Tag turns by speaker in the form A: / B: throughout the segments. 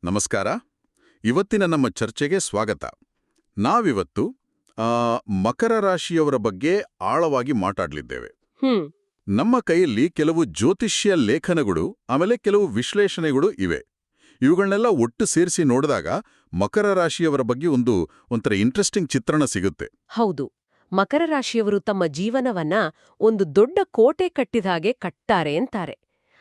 A: ನಮಸ್ಕಾರ. ಇವತ್ತಿನ ನಮ್ಮ ಚರ್ಚೆಗೆ ಸ್ವಾಗತ. ನಾವಿವತ್ತು ಮಕರ ರಾಶಿಯವರ ಬಗ್ಗೆ ಆಳವಾಗಿ ಮಾತಾಡಲಿದ್ದೇವೆ. ನಮ್ಮ ಕೈಯಲ್ಲಿ ಕೆಲವು ಜ್ಯೋತಿಷ್ಯ ಲೇಖನಗಳು ಆಮೇಲೆ ಕೆಲವು ವಿಶ್ಲೇಷಣೆಗಳು ಇವೆ. ಇವುಗಳನ್ನೆಲ್ಲ ಒಟ್ಟು ಸೇರಿಸಿ ನೋಡಿದಾಗ ಮಕರ ರಾಶಿಯವರ ಬಗ್ಗೆ ಒಂಥರ ಇಂಟ್ರೆಸ್ಟಿಂಗ್ ಚಿತ್ರಣ ಸಿಗುತ್ತೆ.
B: ಹೌದು. ಮಕರ ರಾಶಿಯವರು ತಮ್ಮ ಜೀವನವನ್ನ ಒಂದು ದೊಡ್ಡ ಕೋಟೆ ಕಟ್ಟಿದ ಹಾಗೆ ಕಟ್ತಾರೆ ಅಂತಾರೆ.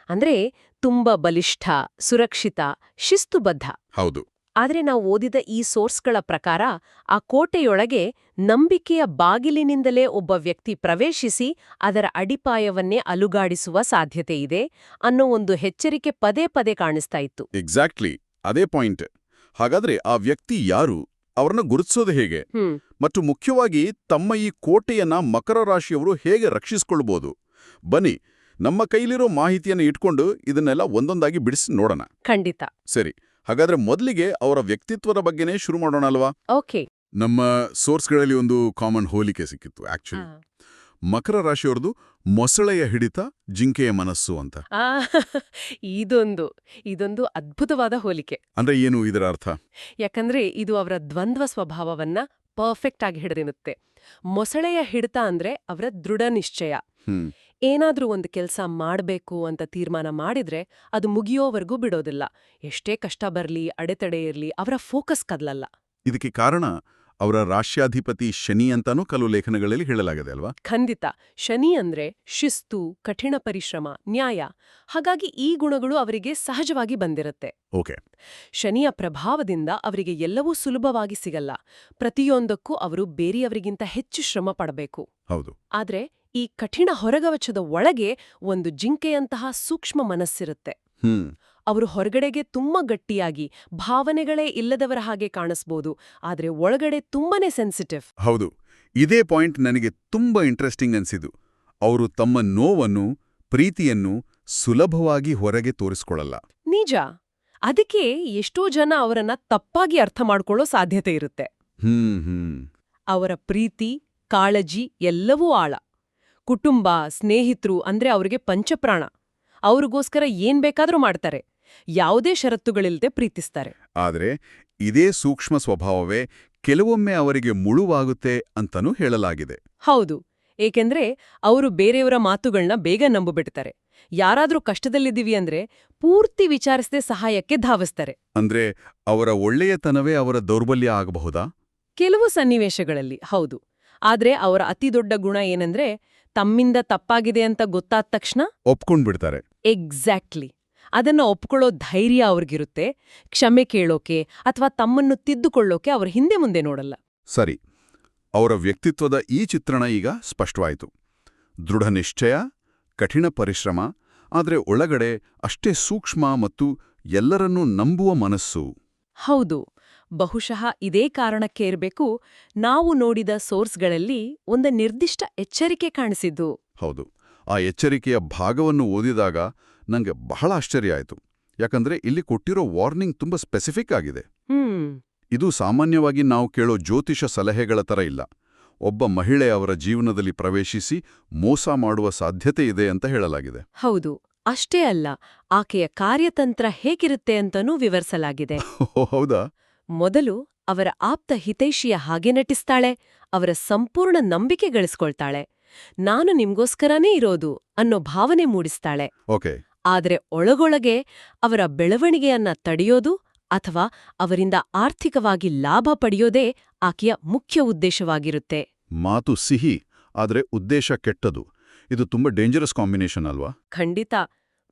B: ಅಂದ್ರೆ ತುಂಬಾ ಬಲಿಷ್ಠ, ಸುರಕ್ಷಿತ, ಶಿಸ್ತುಬದ್ಧ.
A: ಹೌದು.
B: ಆದ್ರೆ ನಾವು ಓದಿದ ಈ ಸೋರ್ಸ್ಗಳ ಪ್ರಕಾರ ಆ ಕೋಟೆಯೊಳಗೆ ನಂಬಿಕೆಯ ಬಾಗಿಲಿನಿಂದಲೇ ಒಬ್ಬ ವ್ಯಕ್ತಿ ಪ್ರವೇಶಿಸಿ ಅದರ ಅಡಿಪಾಯವನ್ನೇ ಅಲುಗಾಡಿಸುವ ಸಾಧ್ಯತೆ ಇದೆ ಅನ್ನೋ ಒಂದು ಎಚ್ಚರಿಕೆ ಪದೇ ಪದೇ ಕಾಣಿಸ್ತಾ ಇತ್ತು.
A: ಎಕ್ಸಾಕ್ಟ್ಲಿ, ಅದೇ ಪಾಯಿಂಟ್. ಹಾಗಾದ್ರೆ ಆ ವ್ಯಕ್ತಿ ಯಾರು, ಅವರನ್ನ ಗುರುತಿಸೋದು ಹೇಗೆ, ಮತ್ತು ಮುಖ್ಯವಾಗಿ ತಮ್ಮ ಈ ಕೋಟೆಯನ್ನ ಮಕರ ರಾಶಿಯವರು ಹೇಗೆ ರಕ್ಷಿಸಿಕೊಳ್ಬೋದು? ಬನ್ನಿ, ನಮ್ಮ ಕೈಲಿರೋ ಮಾಹಿತಿಯನ್ನು ಇಟ್ಕೊಂಡು ಇದನ್ನೆಲ್ಲ ಒಂದೊಂದಾಗಿ ಬಿಡಿಸಿ ನೋಡೋಣ.
B: ಖಂಡಿತ.
A: ಸರಿ, ಹಾಗಾದ್ರೆ ಮೊದಲಿಗೆ ಅವರ ವ್ಯಕ್ತಿತ್ವದ ಬಗ್ಗೆನೇ ಶುರು ಮಾಡೋಣ ಅಲ್ವಾ?
B: ಓಕೆ.
A: ನಮ್ಮ ಸೋರ್ಸ್ಗಳಲ್ಲಿ ಒಂದು ಕಾಮನ್ ಹೋಲಿಕೆ ಸಿಕ್ಕಿತ್ತು. ಆಕ್ಚುಲಿ ಮಕರ ರಾಶಿಯವ್ರದ್ದು ಮೊಸಳೆಯ ಹಿಡಿತ, ಜಿಂಕೆಯ ಮನಸ್ಸು ಅಂತ.
B: ಇದೊಂದು ಅದ್ಭುತವಾದ ಹೋಲಿಕೆ.
A: ಅಂದ್ರೆ ಏನು ಇದರ ಅರ್ಥ?
B: ಯಾಕಂದ್ರೆ ಇದು ಅವರ ದ್ವಂದ್ವ ಸ್ವಭಾವವನ್ನ ಪರ್ಫೆಕ್ಟ್ ಆಗಿ ಹಿಡಿದಿರುತ್ತೆ. ಮೊಸಳೆಯ ಹಿಡಿತ ಅಂದ್ರೆ ಅವರ ದೃಢ ನಿಶ್ಚಯ. ಏನಾದ್ರೂ ಒಂದು ಕೆಲಸ ಮಾಡ್ಬೇಕು ಅಂತ ತೀರ್ಮಾನ ಮಾಡಿದ್ರೆ ಅದು ಮುಗಿಯೋವರೆಗೂ ಬಿಡೋದಿಲ್ಲ. ಎಷ್ಟೇ ಕಷ್ಟ ಬರ್ಲಿ, ಅಡೆತಡೆ ಇರ್ಲಿ, ಅವರ ಫೋಕಸ್ ಕದಲಲ್ಲ.
A: ಇದಕ್ಕೆ ಕಾರಣ ಅವರ ರಾಶ್ಯಾಧಿಪತಿ ಶನಿ ಅಂತಾನೂ ಕೆಲವು ಲೇಖನಗಳಲ್ಲಿ ಹೇಳಲಾಗಿದೆ ಅಲ್ವಾ?
B: ಖಂಡಿತ. ಶನಿ ಅಂದ್ರೆ ಶಿಸ್ತು, ಕಠಿಣ ಪರಿಶ್ರಮ, ನ್ಯಾಯ. ಹಾಗಾಗಿ ಈ ಗುಣಗಳು ಅವರಿಗೆ ಸಹಜವಾಗಿ ಬಂದಿರುತ್ತೆ.
A: ಓಕೆ.
B: ಶನಿಯ ಪ್ರಭಾವದಿಂದ ಅವರಿಗೆ ಎಲ್ಲವೂ ಸುಲಭವಾಗಿ ಸಿಗಲ್ಲ. ಪ್ರತಿಯೊಂದಕ್ಕೂ ಅವರು ಬೇರೆಯವರಿಗಿಂತ ಹೆಚ್ಚು ಶ್ರಮ ಪಡಬೇಕು.
A: ಹೌದು.
B: ಆದ್ರೆ ಈ ಕಠಿಣ ಹೊರಗವಚದ ಒಳಗೆ ಒಂದು ಜಿಂಕೆಯಂತಹ ಸೂಕ್ಷ್ಮ ಮನಸ್ಸಿರುತ್ತೆ. ಅವರು ಹೊರಗಡೆಗೆ ತುಂಬಾ ಗಟ್ಟಿಯಾಗಿ, ಭಾವನೆಗಳೇ ಇಲ್ಲದವರ ಹಾಗೆ ಕಾಣಿಸ್ಬೋದು, ಆದ್ರೆ ಒಳಗಡೆ ತುಂಬಾನೇ ಸೆನ್ಸಿಟಿವ್.
A: ಹೌದು. ಇದೇ ಪಾಯಿಂಟ್ ನನಗೆ ತುಂಬಾ ಇಂಟ್ರೆಸ್ಟಿಂಗ್ ಅನ್ಸಿದ್ದು. ಅವರು ತಮ್ಮ ನೋವನ್ನು, ಪ್ರೀತಿಯನ್ನು ಸುಲಭವಾಗಿ ಹೊರಗೆ ತೋರಿಸ್ಕೊಳ್ಳಲ್ಲ.
B: ನಿಜ. ಅದಕ್ಕೆ ಎಷ್ಟೋ ಜನ ಅವರನ್ನ ತಪ್ಪಾಗಿ ಅರ್ಥ ಮಾಡ್ಕೊಳ್ಳೋ ಸಾಧ್ಯತೆ ಇರುತ್ತೆ. ಅವರ ಪ್ರೀತಿ, ಕಾಳಜಿ ಎಲ್ಲವೂ ಆಳ. ಕುಟುಂಬ, ಸ್ನೇಹಿತರು ಅಂದ್ರೆ ಅವ್ರಿಗೆ ಪಂಚಪ್ರಾಣ. ಅವ್ರಿಗೋಸ್ಕರ ಏನ್ ಬೇಕಾದ್ರೂ ಮಾಡ್ತಾರೆ. ಯಾವುದೇ ಷರತ್ತುಗಳಿಲ್ಲದೆ ಪ್ರೀತಿಸ್ತಾರೆ.
A: ಆದ್ರೆ ಇದೇ ಸೂಕ್ಷ್ಮ ಸ್ವಭಾವವೇ ಕೆಲವೊಮ್ಮೆ ಅವರಿಗೆ ಮುಳುವಾಗುತ್ತೆ ಅಂತನೂ ಹೇಳಲಾಗಿದೆ.
B: ಹೌದು. ಏಕೆಂದ್ರೆ ಅವರು ಬೇರೆಯವರ ಮಾತುಗಳನ್ನ ಬೇಗ ನಂಬಿಬಿಡ್ತಾರೆ. ಯಾರಾದ್ರೂ ಕಷ್ಟದಲ್ಲಿದ್ದೀವಿ ಅಂದ್ರೆ ಪೂರ್ತಿ ವಿಚಾರಿಸದೆ ಸಹಾಯಕ್ಕೆ ಧಾವಿಸ್ತಾರೆ.
A: ಅಂದ್ರೆ ಅವರ ಒಳ್ಳೆಯತನವೇ ಅವರ ದೌರ್ಬಲ್ಯ ಆಗಬಹುದಾ?
B: ಕೆಲವು ಸನ್ನಿವೇಶಗಳಲ್ಲಿ ಹೌದು. ಆದ್ರೆ ಅವರ ಅತಿದೊಡ್ಡ ಗುಣ ಏನಂದ್ರೆ ತಮ್ಮಿಂದ ತಪ್ಪಾಗಿದೆ ಅಂತ ಗೊತ್ತಾದ ತಕ್ಷಣ
A: ಒಪ್ಕೊಂಡ್ಬಿಡ್ತಾರೆ.
B: ಎಕ್ಸಾಕ್ಟ್ಲಿ. ಅದನ್ನ ಒಪ್ಕೊಳ್ಳೋ ಧೈರ್ಯ ಅವ್ರಿಗಿರುತ್ತೆ. ಕ್ಷಮೆ ಕೇಳೋಕೆ ಅಥವಾ ತಮ್ಮನ್ನು ತಿದ್ದುಕೊಳ್ಳೋಕೆ ಅವ್ರ ಹಿಂದೆ ಮುಂದೆ ನೋಡಲ್ಲ.
A: ಸರಿ, ಅವರ ವ್ಯಕ್ತಿತ್ವದ ಈ ಚಿತ್ರಣ ಈಗ ಸ್ಪಷ್ಟವಾಯಿತು. ದೃಢ ನಿಶ್ಚಯ, ಕಠಿಣ ಪರಿಶ್ರಮ, ಆದ್ರೆ ಒಳಗಡೆ ಅಷ್ಟೇ ಸೂಕ್ಷ್ಮ ಮತ್ತು ಎಲ್ಲರನ್ನೂ ನಂಬುವ ಮನಸ್ಸು.
B: ಹೌದು. ಬಹುಶಃ ಇದೇ ಕಾರಣಕ್ಕೆ ಇರಬೇಕು ನಾವು ನೋಡಿದ ಸೋರ್ಸ್ಗಳಲ್ಲಿ ಒಂದು ನಿರ್ದಿಷ್ಟ ಎಚ್ಚರಿಕೆ ಕಾಣಿಸಿದ್ದು.
A: ಹೌದು. ಆ ಎಚ್ಚರಿಕೆಯ ಭಾಗವನ್ನು ಓದಿದಾಗ ನಂಗೆ ಬಹಳ ಆಶ್ಚರ್ಯ ಆಯಿತು. ಯಾಕಂದ್ರೆ ಇಲ್ಲಿ ಕೊಟ್ಟಿರೋ ವಾರ್ನಿಂಗ್ ತುಂಬಾ ಸ್ಪೆಸಿಫಿಕ್ ಆಗಿದೆ. ಇದು ಸಾಮಾನ್ಯವಾಗಿ ನಾವು ಕೇಳೋ ಜ್ಯೋತಿಷ ಸಲಹೆಗಳ ತರ ಇಲ್ಲ. ಒಬ್ಬ ಮಹಿಳೆ ಅವರ ಜೀವನದಲ್ಲಿ ಪ್ರವೇಶಿಸಿ ಮೋಸ ಮಾಡುವ ಸಾಧ್ಯತೆ ಇದೆ ಅಂತ ಹೇಳಲಾಗಿದೆ.
B: ಹೌದು. ಅಷ್ಟೇ ಅಲ್ಲ, ಆಕೆಯ ಕಾರ್ಯತಂತ್ರ ಹೇಗಿರುತ್ತೆ ಅಂತನೂ ವಿವರಿಸಲಾಗಿದೆ.
A: ಹೌದಾ?
B: ಮೊದಲು ಅವರ ಆಪ್ತ ಹಿತೈಷಿಯ ಹಾಗೆ ನಟಿಸ್ತಾಳೆ. ಅವರ ಸಂಪೂರ್ಣ ನಂಬಿಕೆ ಗಳಿಸ್ಕೊಳ್ತಾಳೆ. ನಾನು ನಿಮ್ಗೋಸ್ಕರನೇ ಇರೋದು ಅನ್ನೋ ಭಾವನೆ ಮೂಡಿಸ್ತಾಳೆ.
A: ಓಕೆ.
B: ಆದ್ರೆ ಒಳಗೊಳಗೆ ಅವರ ಬೆಳವಣಿಗೆಯನ್ನ ತಡೆಯೋದು ಅಥವಾ ಅವರಿಂದ ಆರ್ಥಿಕವಾಗಿ ಲಾಭ ಪಡೆಯೋದೇ ಆಕೆಯ ಮುಖ್ಯ ಉದ್ದೇಶವಾಗಿರುತ್ತೆ.
A: ಮಾತು ಸಿಹಿ, ಆದ್ರೆ ಉದ್ದೇಶ ಕೆಟ್ಟದು. ಇದು ತುಂಬಾ ಡೇಂಜರಸ್ ಕಾಂಬಿನೇಷನ್ ಅಲ್ವಾ?
B: ಖಂಡಿತ.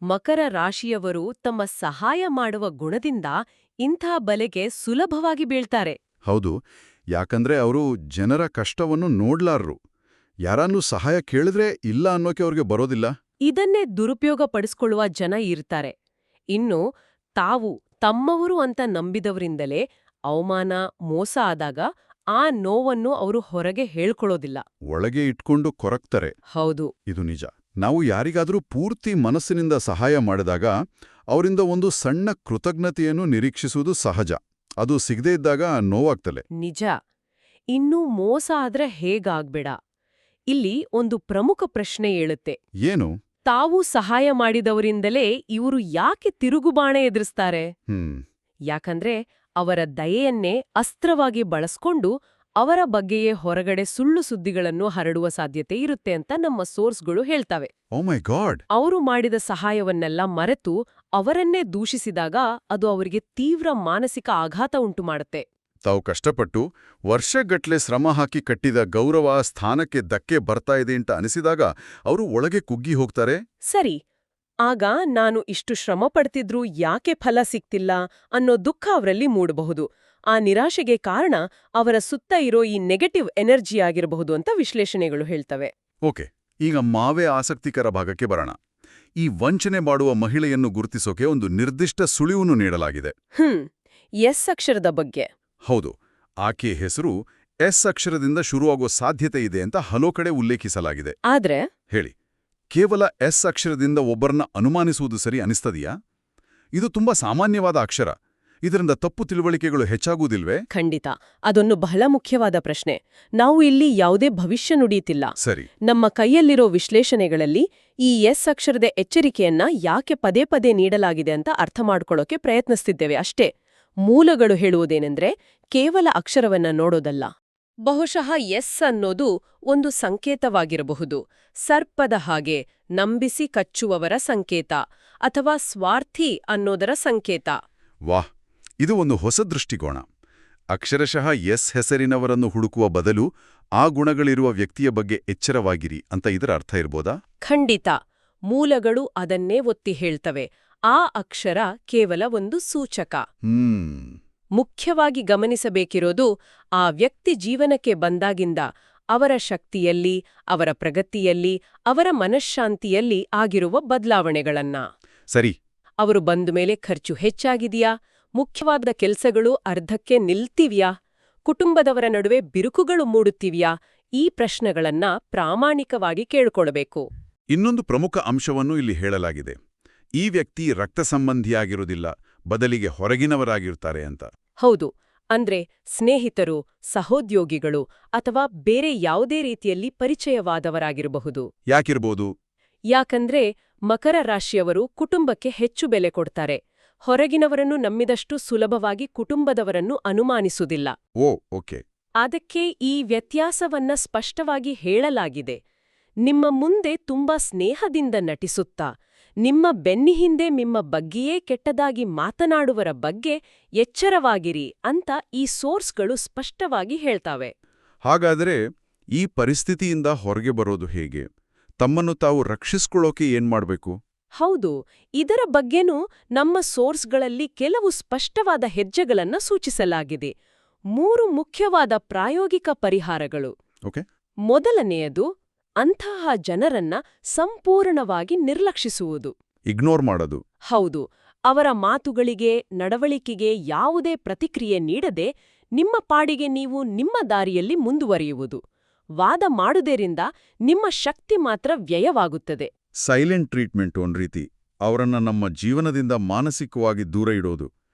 B: ಮಕರ ರಾಶಿಯವರು ತಮ್ಮ ಸಹಾಯ ಮಾಡುವ ಗುಣದಿಂದ ಇಂಥ ಬಲೆಗೆ ಸುಲಭವಾಗಿ ಬೀಳ್ತಾರೆ.
A: ಹೌದು. ಯಾಕಂದ್ರೆ ಅವರು ಜನರ ಕಷ್ಟವನ್ನು ನೋಡ್ಲಾರ್ರು. ಯಾರನ್ನೂ ಸಹಾಯ ಕೇಳಿದ್ರೆ ಇಲ್ಲ ಅನ್ನೋಕೆ ಅವ್ರಿಗೆ ಬರೋದಿಲ್ಲ.
B: ಇದನ್ನೇ ದುರುಪಯೋಗ ಪಡಿಸ್ಕೊಳ್ಳುವ ಜನ ಇರ್ತಾರೆ. ಇನ್ನು ತಾವು ತಮ್ಮವರು ಅಂತ ನಂಬಿದವರಿಂದಲೇ ಅವಮಾನ, ಮೋಸ ಆದಾಗ ಆ ನೋವನ್ನು ಅವರು ಹೊರಗೆ ಹೇಳ್ಕೊಳ್ಳೋದಿಲ್ಲ.
A: ಒಳಗೆ ಇಟ್ಕೊಂಡು ಕೊರಗ್ತಾರೆ.
B: ಹೌದು.
A: ಇದು ನಿಜ. ನಾವು ಯಾರಿಗಾದರೂ ಪೂರ್ತಿ ಮನಸ್ಸಿನಿಂದ ಸಹಾಯ ಮಾಡಿದಾಗ ಅವರಿಂದ ಒಂದು ಸಣ್ಣ ಕೃತಜ್ಞತೆಯನ್ನು ನಿರೀಕ್ಷಿಸುವುದು ಸಹಜ. ಅದು ಸಿಗದೇ ಇದ್ದಾಗ ನೋವಾಗ್ತಲೆ.
B: ನಿಜ. ಇನ್ನೂ ಮೋಸ ಆದ್ರೆ ಹೇಗಾಗ್ಬೇಡ. ಇಲ್ಲಿ ಒಂದು ಪ್ರಮುಖ ಪ್ರಶ್ನೆ ಏಳುತ್ತೆ.
A: ಏನು?
B: ತಾವು ಸಹಾಯ ಮಾಡಿದವರಿಂದಲೇ ಇವರು ಯಾಕೆ ತಿರುಗುಬಾಣೆ ಎದುರಿಸ್ತಾರೆ? ಯಾಕಂದ್ರೆ ಅವರ ದಯೆಯನ್ನೇ ಅಸ್ತ್ರವಾಗಿ ಬಳಸ್ಕೊಂಡು ಅವರ ಬಗ್ಗೆಯೇ ಹೊರಗಡೆ ಸುಳ್ಳು ಸುದ್ದಿಗಳನ್ನು ಹರಡುವ ಸಾಧ್ಯತೆ ಇರುತ್ತೆ ಅಂತ ನಮ್ಮ ಸೋರ್ಸ್ಗಳು ಹೇಳ್ತವೆ.
A: ಓ ಮೈ ಗಾಡ್!
B: ಅವರು ಮಾಡಿದ ಸಹಾಯವನ್ನೆಲ್ಲ ಮರೆತು ಅವರನ್ನೇ ದೂಷಿಸಿದಾಗ ಅದು ಅವರಿಗೆ ತೀವ್ರ ಮಾನಸಿಕ ಆಘಾತ ಉಂಟುಮಾಡುತ್ತೆ.
A: ತಾವು ಕಷ್ಟಪಟ್ಟು ವರ್ಷಗಟ್ಲೆ ಶ್ರಮ ಹಾಕಿ ಕಟ್ಟಿದ ಗೌರವ ಸ್ಥಾನಕ್ಕೆ ಧಕ್ಕೆ ಬರ್ತಾ ಇದೆ ಅಂತ ಅನಿಸಿದಾಗ ಅವರು ಒಳಗೆ ಕುಗ್ಗಿ ಹೋಗ್ತಾರೆ.
B: ಸರಿ, ಆಗ ನಾನು ಇಷ್ಟು ಶ್ರಮ ಪಡ್ತಿದ್ರೂ ಯಾಕೆ ಫಲ ಸಿಗ್ತಿಲ್ಲ ಅನ್ನೋ ದುಃಖ ಅವರಲ್ಲಿ ಮೂಡಬಹುದು. ಆ ನಿರಾಶೆಗೆ ಕಾರಣ ಅವರ ಸುತ್ತ ಇರೋ ಈ ನೆಗೆಟಿವ್ ಎನರ್ಜಿ ಆಗಿರಬಹುದು ಅಂತ ವಿಶ್ಲೇಷಣೆಗಳು ಹೇಳ್ತವೆ.
A: ಓಕೆ, ಈಗ ಮಾವೇ ಆಸಕ್ತಿಕರ ಭಾಗಕ್ಕೆ ಬರೋಣ. ಈ ವಂಚನೆ ಮಾಡುವ ಮಹಿಳೆಯನ್ನು ಗುರುತಿಸೋಕೆ ಒಂದು ನಿರ್ದಿಷ್ಟ ಸುಳಿವನ್ನು ನೀಡಲಾಗಿದೆ.
B: ಎಸ್ ಅಕ್ಷರದ ಬಗ್ಗೆ.
A: ಹೌದು, ಆಕೆಯ ಹೆಸರು ಎಸ್ ಅಕ್ಷರದಿಂದ ಶುರುವಾಗೋ ಸಾಧ್ಯತೆ ಇದೆ ಅಂತ ಹಲವು ಕಡೆ ಉಲ್ಲೇಖಿಸಲಾಗಿದೆ.
B: ಆದ್ರೆ
A: ಹೇಳಿ, ಕೇವಲ ಎಸ್ ಅಕ್ಷರದಿಂದ ಒಬ್ಬರನ್ನ ಅನುಮಾನಿಸುವುದು ಸರಿ ಅನಿಸ್ತದೆಯಾ? ಇದು ತುಂಬಾ ಸಾಮಾನ್ಯವಾದ ಅಕ್ಷರ. ಇದರಿಂದ ತಪ್ಪು ತಿಳುವಳಿಕೆಗಳು ಹೆಚ್ಚಾಗುವುದಿಲ್ವೇ?
B: ಖಂಡಿತ, ಅದೊಂದು ಬಹಳ ಮುಖ್ಯವಾದ ಪ್ರಶ್ನೆ. ನಾವು ಇಲ್ಲಿ ಯಾವುದೇ ಭವಿಷ್ಯ ನುಡಿಯುತ್ತಿಲ್ಲ.
A: ಸರಿ,
B: ನಮ್ಮ ಕೈಯಲ್ಲಿರೋ ವಿಶ್ಲೇಷಣೆಗಳಲ್ಲಿ ಈ ಎಸ್ ಅಕ್ಷರದ ಎಚ್ಚರಿಕೆಯನ್ನ ಯಾಕೆ ಪದೇ ಪದೇ ನೀಡಲಾಗಿದೆ ಅಂತ ಅರ್ಥ ಮಾಡ್ಕೊಳ್ಳೋಕೆ ಪ್ರಯತ್ನಿಸ್ತಿದ್ದೇವೆ ಅಷ್ಟೇ. ಮೂಲಗಳು ಹೇಳುವುದೇನೆಂದ್ರೆ ಕೇವಲ ಅಕ್ಷರವನ್ನ ನೋಡೋದಲ್ಲ. ಬಹುಶಃ ಎಸ್ ಅನ್ನೋದು ಒಂದು ಸಂಕೇತವಾಗಿರಬಹುದು. ಸರ್ಪದ ಹಾಗೆ ನಂಬಿಸಿ ಕಚ್ಚುವವರ ಸಂಕೇತ, ಅಥವಾ ಸ್ವಾರ್ಥಿ ಅನ್ನೋದರ ಸಂಕೇತ.
A: ವಾಹ್, ಇದು ಒಂದು ಹೊಸ ದೃಷ್ಟಿಕೋನ. ಅಕ್ಷರಶಃ ಎಸ್ ಹೆಸರಿನವರನ್ನು ಹುಡುಕುವ ಬದಲು ಆ ಗುಣಗಳಿರುವ ವ್ಯಕ್ತಿಯ ಬಗ್ಗೆ ಎಚ್ಚರವಾಗಿರಿ ಅಂತ ಇದರ ಅರ್ಥ ಇರ್ಬೋದಾ?
B: ಖಂಡಿತ, ಮೂಲಗಳು ಅದನ್ನೇ ಒತ್ತಿ ಹೇಳ್ತವೆ. ಆ ಅಕ್ಷರ ಕೇವಲ ಒಂದು ಸೂಚಕ. ಮುಖ್ಯವಾಗಿ ಗಮನಿಸಬೇಕಿರೋದು ಆ ವ್ಯಕ್ತಿ ಜೀವನಕ್ಕೆ ಬಂದಾಗಿಂದ ಅವರ ಶಕ್ತಿಯಲ್ಲಿ, ಅವರ ಪ್ರಗತಿಯಲ್ಲಿ, ಅವರ ಮನಃಶಾಂತಿಯಲ್ಲಿ ಆಗಿರುವ ಬದಲಾವಣೆಗಳನ್ನ.
A: ಸರಿ,
B: ಅವರು ಬಂದುಮೇಲೆ ಖರ್ಚು ಹೆಚ್ಚಾಗಿದೆಯಾ? ಮುಖ್ಯವಾದ ಕೆಲಸಗಳು ಅರ್ಧಕ್ಕೆ ನಿಲ್ತಿವ್ಯಾ? ಕುಟುಂಬದವರ ನಡುವೆ ಬಿರುಕುಗಳು ಮೂಡುತ್ತಿವ್ಯಾ? ಈ ಪ್ರಶ್ನೆಗಳನ್ನ ಪ್ರಾಮಾಣಿಕವಾಗಿ ಕೇಳ್ಕೊಳ್ಬೇಕು.
A: ಇನ್ನೊಂದು ಪ್ರಮುಖ ಅಂಶವನ್ನು ಇಲ್ಲಿ ಹೇಳಲಾಗಿದೆ. ಈ ವ್ಯಕ್ತಿ ರಕ್ತ ಸಂಬಂಧಿಯಾಗಿರುವುದಿಲ್ಲ, ಬದಲಿಗೆ ಹೊರಗಿನವರಾಗಿರ್ತಾರೆ ಅಂತ.
B: ಹೌದು, ಅಂದ್ರೆ ಸ್ನೇಹಿತರು, ಸಹೋದ್ಯೋಗಿಗಳು ಅಥವಾ ಬೇರೆ ಯಾವುದೇ ರೀತಿಯಲ್ಲಿ ಪರಿಚಯವಾದವರಾಗಿರಬಹುದು.
A: ಯಾಕಿರ್ಬೋದು?
B: ಯಾಕಂದ್ರೆ ಮಕರ ರಾಶಿಯವರು ಕುಟುಂಬಕ್ಕೆ ಹೆಚ್ಚು ಬೆಲೆ ಕೊಡ್ತಾರೆ. ಹೊರಗಿನವರನ್ನು ನಂಬಿದಷ್ಟು ಸುಲಭವಾಗಿ ಕುಟುಂಬದವರನ್ನು ಅನುಮಾನಿಸುವುದಿಲ್ಲ.
A: ಓಕೆ.
B: ಅದಕ್ಕೆ ಈ ವ್ಯತ್ಯಾಸವನ್ನ ಸ್ಪಷ್ಟವಾಗಿ ಹೇಳಲಾಗಿದೆ. ನಿಮ್ಮ ಮುಂದೆ ತುಂಬಾ ಸ್ನೇಹದಿಂದ ನಟಿಸುತ್ತಾ, ನಿಮ್ಮ ಬೆನ್ನಿ ಹಿಂದೆ ನಿಮ್ಮ ಬಗ್ಗೆಯೇ ಕೆಟ್ಟದಾಗಿ ಮಾತನಾಡುವರ ಬಗ್ಗೆ ಎಚ್ಚರವಾಗಿರಿ ಅಂತ ಈ ಸೋರ್ಸ್ಗಳು ಸ್ಪಷ್ಟವಾಗಿ ಹೇಳ್ತಾವೆ.
A: ಹಾಗಾದರೆ ಈ ಪರಿಸ್ಥಿತಿಯಿಂದ ಹೊರಗೆ ಬರೋದು ಹೇಗೆ? ತಮ್ಮನ್ನು ತಾವು ರಕ್ಷಿಸ್ಕೊಳ್ಳೋಕೆ ಏನ್ಮಾಡ್ಬೇಕು?
B: ಹೌದು, ಇದರ ಬಗ್ಗೆನೂ ನಮ್ಮ ಸೋರ್ಸ್ಗಳಲ್ಲಿ ಕೆಲವು ಸ್ಪಷ್ಟವಾದ ಹೆಜ್ಜೆಗಳನ್ನ ಸೂಚಿಸಲಾಗಿದೆ. 3 ಮುಖ್ಯವಾದ ಪ್ರಾಯೋಗಿಕ ಪರಿಹಾರಗಳು. ಮೊದಲನೆಯದು, ಅಂತಹ ಜನರನ್ನ ಸಂಪೂರ್ಣವಾಗಿ ನಿರ್ಲಕ್ಷಿಸುವುದು.
A: ಇಗ್ನೋರ್ ಮಾಡೋದು.
B: ಹೌದು, ಅವರ ಮಾತುಗಳಿಗೆ, ನಡವಳಿಕೆಗೆ ಯಾವುದೇ ಪ್ರತಿಕ್ರಿಯೆ ನೀಡದೆ ನಿಮ್ಮ ಪಾಡಿಗೆ ನೀವು ನಿಮ್ಮ ದಾರಿಯಲ್ಲಿ ಮುಂದುವರಿಯುವುದು. ವಾದ ಮಾಡುವುದರಿಂದ ನಿಮ್ಮ ಶಕ್ತಿ ಮಾತ್ರ ವ್ಯಯವಾಗುತ್ತದೆ.
A: ಸೈಲೆಂಟ್ ಟ್ರೀಟ್ಮೆಂಟ್ ಒಂದ್ ರೀತಿ. ಅವರನ್ನ ನಮ್ಮ ಜೀವನದಿಂದ ಮಾನಸಿಕವಾಗಿ ದೂರ ಇಡೋದು.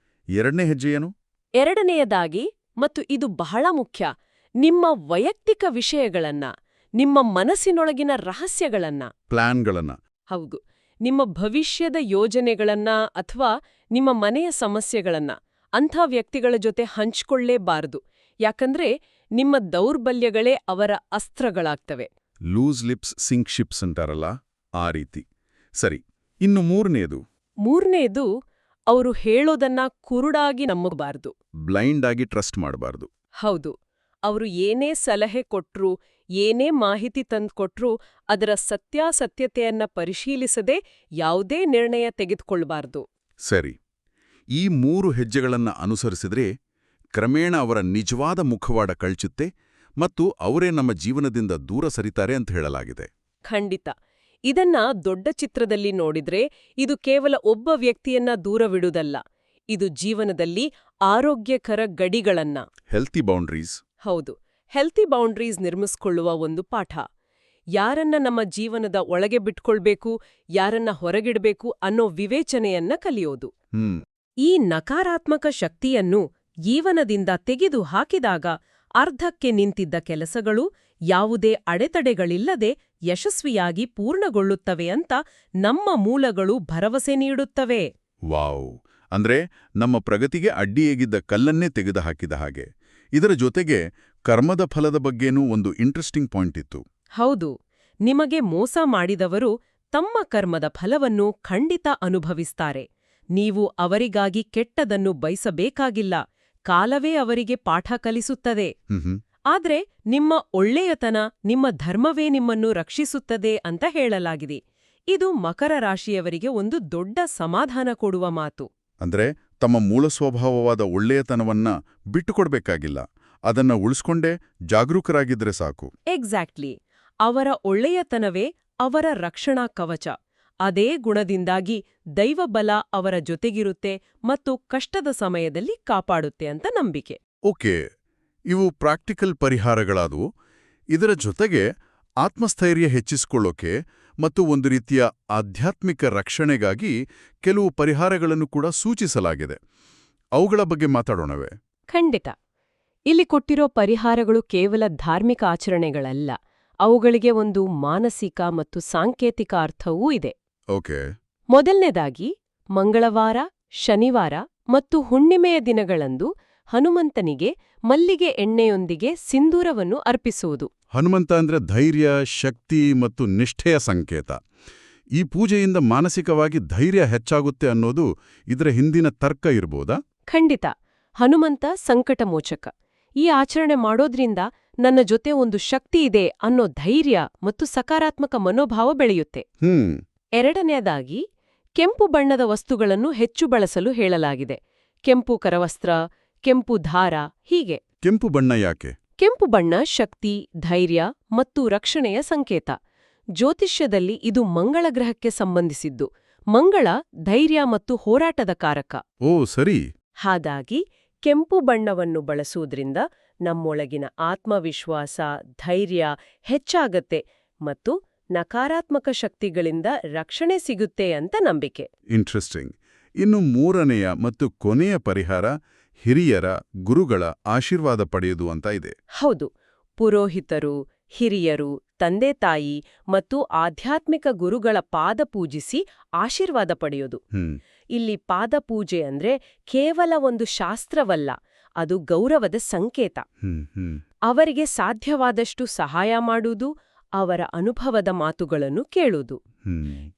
A: ಎರಡನೇ ಹೆಜ್ಜೆಯೇನು?
B: ಎರಡನೆಯದಾಗಿ, ಮತ್ತು ಇದು ಬಹಳ ಮುಖ್ಯ, ನಿಮ್ಮ ವೈಯಕ್ತಿಕ ವಿಷಯಗಳನ್ನ, ನಿಮ್ಮ ಮನಸ್ಸಿನೊಳಗಿನ ರಹಸ್ಯಗಳನ್ನ,
A: ಪ್ಲಾನ್ಗಳನ್ನ,
B: ಹೌದು, ನಿಮ್ಮ ಭವಿಷ್ಯದ ಯೋಜನೆಗಳನ್ನ ಅಥವಾ ನಿಮ್ಮ ಮನೆಯ ಸಮಸ್ಯೆಗಳನ್ನ ಅಂಥ ವ್ಯಕ್ತಿಗಳ ಜೊತೆ ಹಂಚ್ಕೊಳ್ಳೇಬಾರದು. ಯಾಕಂದ್ರೆ ನಿಮ್ಮ ದೌರ್ಬಲ್ಯಗಳೇ ಅವರ ಅಸ್ತ್ರಗಳಾಗ್ತವೆ.
A: ಲೂಸ್ ಲಿಪ್ಸ್ ಸಿಂಕ್ ಶಿಪ್ಸ್ ಅಂತಾರಲ್ಲ, ಆ ರೀತಿ. ಸರಿ, ಇನ್ನು ಮೂರನೇದು, ಅವರು ಹೇಳೋದನ್ನ ಕುರುಡಾಗಿ ನಂಬಬಾರದು. ಬ್ಲೈಂಡ್ ಆಗಿ ಟ್ರಸ್ಟ್ ಮಾಡಬಾರ್ದು.
B: ಹೌದು, ಅವರು ಏನೇ ಸಲಹೆ ಕೊಟ್ರೂ, ಏನೇ ಮಾಹಿತಿ ತಂದ್ಕೊಟ್ರೂ ಅದರ ಸತ್ಯಾಸತ್ಯತೆಯನ್ನ ಪರಿಶೀಲಿಸದೆ ಯಾವುದೇ ನಿರ್ಣಯ ತೆಗೆದುಕೊಳ್ಬಾರ್ದು.
A: ಸರಿ, ಈ 3 ಹೆಜ್ಜೆಗಳನ್ನ ಅನುಸರಿಸಿದ್ರೆ ಕ್ರಮೇಣ ಅವರ ನಿಜವಾದ ಮುಖವಾಡ ಕಳ್ಚುತ್ತೆ ಮತ್ತು ಅವರೇ ನಮ್ಮ ಜೀವನದಿಂದ ದೂರ ಸರಿತಾರೆ ಅಂತ ಹೇಳಲಾಗಿದೆ.
B: ಖಂಡಿತ. ಇದನ್ನ ದೊಡ್ಡ ಚಿತ್ರದಲ್ಲಿ ನೋಡಿದ್ರೆ ಇದು ಕೇವಲ ಒಬ್ಬ ವ್ಯಕ್ತಿಯನ್ನ ದೂರವಿಡುವುದಲ್ಲ. ಇದು ಜೀವನದಲ್ಲಿ ಆರೋಗ್ಯಕರ ಗಡಿಗಳನ್ನ,
A: ಹೆಲ್ತಿ ಬೌಂಡ್ರೀಸ್,
B: ಹೌದು, ಹೆಲ್ತಿ ಬೌಂಡ್ರೀಸ್ ನಿರ್ಮಿಸ್ಕೊಳ್ಳುವ ಒಂದು ಪಾಠ. ಯಾರನ್ನ ನಮ್ಮ ಜೀವನದ ಒಳಗೆ ಬಿಟ್ಕೊಳ್ಬೇಕು, ಯಾರನ್ನ ಹೊರಗಿಡಬೇಕು ಅನ್ನೋ ವಿವೇಚನೆಯನ್ನ ಕಲಿಯೋದು. ಈ ನಕಾರಾತ್ಮಕ ಶಕ್ತಿಯನ್ನು ಜೀವನದಿಂದ ತೆಗೆದು ಹಾಕಿದಾಗ ಅರ್ಧಕ್ಕೆ ನಿಂತಿದ್ದ ಕೆಲಸಗಳು ಯಾವುದೇ ಅಡೆತಡೆಗಳಿಲ್ಲದೆ ಯಶಸ್ವಿಯಾಗಿ ಪೂರ್ಣಗೊಳ್ಳುತ್ತವೆ ಅಂತ ನಮ್ಮ ಮೂಲಗಳು ಭರವಸೆ ನೀಡುತ್ತವೆ.
A: ವಾವ್! ಅಂದ್ರೆ ನಮ್ಮ ಪ್ರಗತಿಗೆ ಅಡ್ಡಿಯೇಗಿದ್ದ ಕಲ್ಲನ್ನೇ ತೆಗೆದುಹಾಕಿದ ಹಾಗೆ. ಇದರ ಜೊತೆಗೆ ಕರ್ಮದ ಫಲದ ಬಗ್ಗೆನೂ ಒಂದು ಇಂಟ್ರೆಸ್ಟಿಂಗ್ ಪಾಯಿಂಟ್ ಇತ್ತು.
B: ಹೌದು, ನಿಮಗೆ ಮೋಸ ಮಾಡಿದವರು ತಮ್ಮ ಕರ್ಮದ ಫಲವನ್ನು ಖಂಡಿತ ಅನುಭವಿಸ್ತಾರೆ. ನೀವು ಅವರಿಗಾಗಿ ಕೆಟ್ಟದನ್ನು ಬಯಸಬೇಕಾಗಿಲ್ಲ, ಕಾಲವೇ ಅವರಿಗೆ ಪಾಠ ಕಲಿಸುತ್ತದೆ. ಆದ್ರೆ ನಿಮ್ಮ ಒಳ್ಳೆಯತನ, ನಿಮ್ಮ ಧರ್ಮವೇ ನಿಮ್ಮನ್ನು ರಕ್ಷಿಸುತ್ತದೆ ಅಂತ ಹೇಳಲಾಗಿದೆ. ಇದು ಮಕರ ರಾಶಿಯವರಿಗೆ ಒಂದು ದೊಡ್ಡ ಸಮಾಧಾನ ಕೊಡುವ ಮಾತು.
A: ಅಂದ್ರೆ ತಮ್ಮ ಮೂಲ ಸ್ವಭಾವವಾದ ಒಳ್ಳೆಯತನವನ್ನ ಬಿಟ್ಟುಕೊಡ್ಬೇಕಾಗಿಲ್ಲ, ಅದನ್ನ ಉಳಿಸ್ಕೊಂಡೇ ಜಾಗರೂಕರಾಗಿದ್ರೆ ಸಾಕು.
B: ಎಕ್ಸಾಕ್ಟ್ಲಿ. ಅವರ ಒಳ್ಳೆಯತನವೇ ಅವರ ರಕ್ಷಣಾ ಕವಚ. ಅದೇ ಗುಣದಿಂದಾಗಿ ದೈವಬಲ ಅವರ ಜೊತೆಗಿರುತ್ತೆ ಮತ್ತು ಕಷ್ಟದ ಸಮಯದಲ್ಲಿ ಕಾಪಾಡುತ್ತೆ ಅಂತ ನಂಬಿಕೆ.
A: ಓಕೆ, ಇವು ಪ್ರಾಕ್ಟಿಕಲ್ ಪರಿಹಾರಗಳಾದವು. ಇದರ ಜೊತೆಗೆ ಆತ್ಮಸ್ಥೈರ್ಯ ಹೆಚ್ಚಿಸಿಕೊಳ್ಳೋಕೆ ಮತ್ತು ಒಂದು ರೀತಿಯ ಆಧ್ಯಾತ್ಮಿಕ ರಕ್ಷಣೆಗಾಗಿ ಕೆಲವು ಪರಿಹಾರಗಳನ್ನು ಕೂಡ ಸೂಚಿಸಲಾಗಿದೆ. ಅವುಗಳ ಬಗ್ಗೆ ಮಾತಾಡೋಣವೇ?
B: ಖಂಡಿತ. ಇಲ್ಲಿ ಕೊಟ್ಟಿರೋ ಪರಿಹಾರಗಳು ಕೇವಲ ಧಾರ್ಮಿಕ ಆಚರಣೆಗಳಲ್ಲ, ಅವುಗಳಿಗೆ ಒಂದು ಮಾನಸಿಕ ಮತ್ತು ಸಾಂಕೇತಿಕ ಅರ್ಥವೂ ಇದೆ.
A: ಓಕೆ.
B: ಮೊದಲನೇದಾಗಿ, ಮಂಗಳವಾರ, ಶನಿವಾರ ಮತ್ತು ಹುಣ್ಣಿಮೆಯ ದಿನಗಳಂದು ಹನುಮಂತನಿಗೆ ಮಲ್ಲಿಗೆ ಎಣ್ಣೆಯೊಂದಿಗೆ ಸಿಂಧೂರವನ್ನು ಅರ್ಪಿಸುವುದು.
A: ಹನುಮಂತ ಅಂದ್ರೆ ಧೈರ್ಯ, ಶಕ್ತಿ ಮತ್ತು ನಿಷ್ಠೆಯ ಸಂಕೇತ. ಈ ಪೂಜೆಯಿಂದ ಮಾನಸಿಕವಾಗಿ ಧೈರ್ಯ ಹೆಚ್ಚಾಗುತ್ತೆ ಅನ್ನೋದು ಇದರ ಹಿಂದಿನ ತರ್ಕ ಇರ್ಬೋದಾ?
B: ಖಂಡಿತ. ಹನುಮಂತ ಸಂಕಟಮೋಚಕ. ಈ ಆಚರಣೆ ಮಾಡೋದ್ರಿಂದ ನನ್ನ ಜೊತೆ ಒಂದು ಶಕ್ತಿ ಇದೆ ಅನ್ನೋ ಧೈರ್ಯ ಮತ್ತು ಸಕಾರಾತ್ಮಕ ಮನೋಭಾವ ಬೆಳೆಯುತ್ತೆ. ಎರಡನೆಯದಾಗಿ, ಕೆಂಪು ಬಣ್ಣದ ವಸ್ತುಗಳನ್ನು ಹೆಚ್ಚು ಬಳಸಲು ಹೇಳಲಾಗಿದೆ. ಕೆಂಪು ಕರವಸ್ತ್ರ, ಕೆಂಪು ದಾರ, ಹೀಗೆ.
A: ಕೆಂಪು ಬಣ್ಣ ಯಾಕೆ?
B: ಕೆಂಪು ಬಣ್ಣ ಶಕ್ತಿ, ಧೈರ್ಯ ಮತ್ತು ರಕ್ಷಣೆಯ ಸಂಕೇತ. ಜ್ಯೋತಿಷ್ಯದಲ್ಲಿ ಇದು ಮಂಗಳ ಗ್ರಹಕ್ಕೆ ಸಂಬಂಧಿಸಿದ್ದು. ಮಂಗಳ ಧೈರ್ಯ ಮತ್ತು ಹೋರಾಟದ ಕಾರಕ.
A: ಓ ಸರಿ.
B: ಹಾಗಾಗಿ ಕೆಂಪು ಬಣ್ಣವನ್ನು ಬಳಸುವುದರಿಂದ ನಮ್ಮೊಳಗಿನ ಆತ್ಮವಿಶ್ವಾಸ, ಧೈರ್ಯ ಹೆಚ್ಚಾಗತ್ತೆ ಮತ್ತು ನಕಾರಾತ್ಮಕ ಶಕ್ತಿಗಳಿಂದ ರಕ್ಷಣೆ ಸಿಗುತ್ತೆ ಅಂತ ನಂಬಿಕೆ.
A: ಇಂಟ್ರೆಸ್ಟಿಂಗ್. ಇನ್ನು ಮೂರನೆಯ ಮತ್ತು ಕೊನೆಯ ಪರಿಹಾರ ಹಿರಿಯರ, ಗುರುಗಳ ಆಶೀರ್ವಾದ ಪಡೆಯುವುದು ಅಂತ ಇದೆ.
B: ಹೌದು. ಪುರೋಹಿತರು, ಹಿರಿಯರು, ತಂದೆ ತಾಯಿ ಮತ್ತು ಆಧ್ಯಾತ್ಮಿಕ ಗುರುಗಳ ಪಾದ ಪೂಜಿಸಿ ಆಶೀರ್ವಾದ ಪಡೆಯೋದು. ಇಲ್ಲಿ ಪಾದಪೂಜೆ ಅಂದ್ರೆ ಕೇವಲ ಒಂದು ಶಾಸ್ತ್ರವಲ್ಲ, ಅದು ಗೌರವದ ಸಂಕೇತ. ಅವರಿಗೆ ಸಾಧ್ಯವಾದಷ್ಟು ಸಹಾಯ ಮಾಡುವುದು, ಅವರ ಅನುಭವದ ಮಾತುಗಳನ್ನು ಕೇಳುವುದು.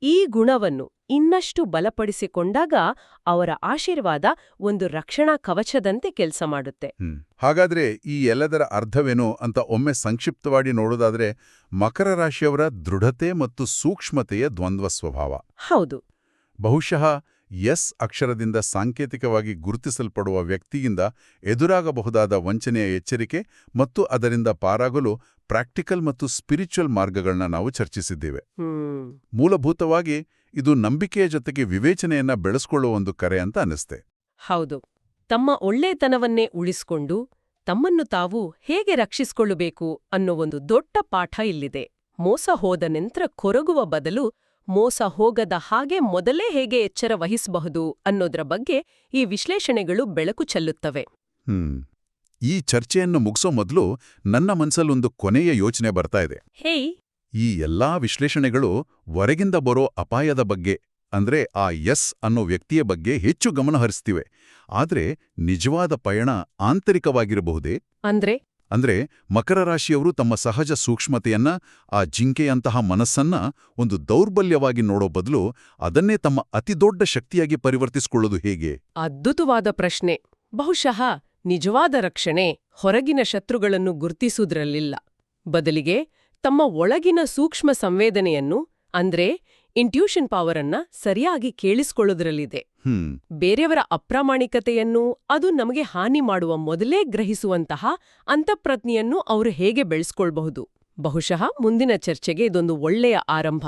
B: ಈ ಗುಣವನ್ನು ಇನ್ನಷ್ಟು ಬಲಪಡಿಸಿಕೊಂಡಾಗ ಅವರ ಆಶೀರ್ವಾದ ಒಂದು ರಕ್ಷಣಾ ಕವಚದಂತೆ ಕೆಲಸ ಮಾಡುತ್ತೆ.
A: ಹಾಗಾದ್ರೆ ಈ ಎಲ್ಲದರ ಅರ್ಥವೇನು ಅಂತ ಒಮ್ಮೆ ಸಂಕ್ಷಿಪ್ತವಾಗಿ ನೋಡೋದಾದ್ರೆ, ಮಕರ ರಾಶಿಯವರ ದೃಢತೆ ಮತ್ತು ಸೂಕ್ಷ್ಮತೆಯ ದ್ವಂದ್ವ ಸ್ವಭಾವ.
B: ಹೌದು.
A: ಬಹುಶಃ ಎಸ್ ಅಕ್ಷರದಿಂದ ಸಾಂಕೇತಿಕವಾಗಿ ಗುರುತಿಸಲ್ಪಡುವ ವ್ಯಕ್ತಿಯಿಂದ ಎದುರಾಗಬಹುದಾದ ವಂಚನೆಯ ಎಚ್ಚರಿಕೆ ಮತ್ತು ಅದರಿಂದ ಪಾರಾಗಲು ಪ್ರಾಕ್ಟಿಕಲ್ ಮತ್ತು ಸ್ಪಿರಿಚುವಲ್ ಮಾರ್ಗಗಳನ್ನ ನಾವು ಚರ್ಚಿಸಿದ್ದೇವೆ. ಮೂಲಭೂತವಾಗಿ ಇದು ನಂಬಿಕೆಯ ಜೊತೆಗೆ ವಿವೇಚನೆಯನ್ನ ಬೆಳೆಸ್ಕೊಳ್ಳುವ ಒಂದು ಕರೆ ಅಂತ ಅನ್ನಿಸ್ತೆ.
B: ಹೌದು. ತಮ್ಮ ಒಳ್ಳೆತನವನ್ನೇ ಉಳಿಸ್ಕೊಂಡು ತಮ್ಮನ್ನು ತಾವು ಹೇಗೆ ರಕ್ಷಿಸಿಕೊಳ್ಳಬೇಕು ಅನ್ನೋ ಒಂದು ದೊಡ್ಡ ಪಾಠ ಇಲ್ಲಿದೆ. ಮೋಸ ಹೋದ ನಂತರ ಕೊರಗುವ ಬದಲು ಮೋಸ ಹೋಗದ ಹಾಗೆ ಮೊದಲೇ ಹೇಗೆ ಎಚ್ಚರ ವಹಿಸಬಹುದು ಅನ್ನೋದ್ರ ಬಗ್ಗೆ ಈ ವಿಶ್ಲೇಷಣೆಗಳು ಬೆಳಕು ಚೆಲ್ಲುತ್ತವೆ.
A: ಈ ಚರ್ಚೆಯನ್ನು ಮುಗಿಸೋ ಮೊದಲು ನನ್ನ ಮನಸ್ಸಲ್ಲೊಂದು ಕೊನೆಯ ಯೋಚನೆ ಬರ್ತಾ ಇದೆ.
B: ಹೇಯ್.
A: ಈ ಎಲ್ಲಾ ವಿಶ್ಲೇಷಣೆಗಳು ಹೊರಗಿಂದ ಬರೋ ಅಪಾಯದ ಬಗ್ಗೆ, ಅಂದ್ರೆ ಆ ಎಸ್ ಅನ್ನೋ ವ್ಯಕ್ತಿಯ ಬಗ್ಗೆ ಹೆಚ್ಚು ಗಮನ ಹರಿಸ್ತಿವೆ. ಆದ್ರೆ ನಿಜವಾದ ಪಯಣ ಆಂತರಿಕವಾಗಿರಬಹುದೇ? ಅಂದ್ರೆ ಮಕರ ರಾಶಿಯವರು ತಮ್ಮ ಸಹಜ ಸೂಕ್ಷ್ಮತೆಯನ್ನ, ಆ ಜಿಂಕೆಯಂತಹ ಮನಸ್ಸನ್ನ ಒಂದು ದೌರ್ಬಲ್ಯವಾಗಿ ನೋಡೋ ಬದಲು ಅದನ್ನೇ ತಮ್ಮ ಅತಿದೊಡ್ಡ ಶಕ್ತಿಯಾಗಿ ಪರಿವರ್ತಿಸಿಕೊಳ್ಳೋದು ಹೇಗೆ?
B: ಅದ್ಭುತವಾದ ಪ್ರಶ್ನೆ. ಬಹುಶಃ ನಿಜವಾದ ರಕ್ಷಣೆ ಹೊರಗಿನ ಶತ್ರುಗಳನ್ನು ಗುರ್ತಿಸುವುದರಲ್ಲಿಲ್ಲ. ಬದಲಿಗೆ ತಮ್ಮ ಒಳಗಿನ ಸೂಕ್ಷ್ಮ ಸಂವೇದನೆಯನ್ನು, ಅಂದ್ರೆ ಇಂಟ್ಯೂಷನ್ ಪವರನ್ನ ಸರಿಯಾಗಿ ಕೇಳಿಸಿಕೊಳ್ಳುವುದರಲ್ಲಿದೆ. ಬೇರೆಯವರ ಅಪ್ರಾಮಾಣಿಕತೆಯನ್ನು, ಅದು ನಮಗೆ ಹಾನಿ ಮಾಡುವ ಮೊದಲೇ ಗ್ರಹಿಸುವಂತಹ ಅಂತಃಪ್ರಜ್ಞೆಯನ್ನು ಅವರು ಹೇಗೆ ಬೆಳೆಸ್ಕೊಳ್ಬಹುದು? ಬಹುಶಃ ಮುಂದಿನ ಚರ್ಚೆಗೆ ಇದೊಂದು ಒಳ್ಳೆಯ ಆರಂಭ.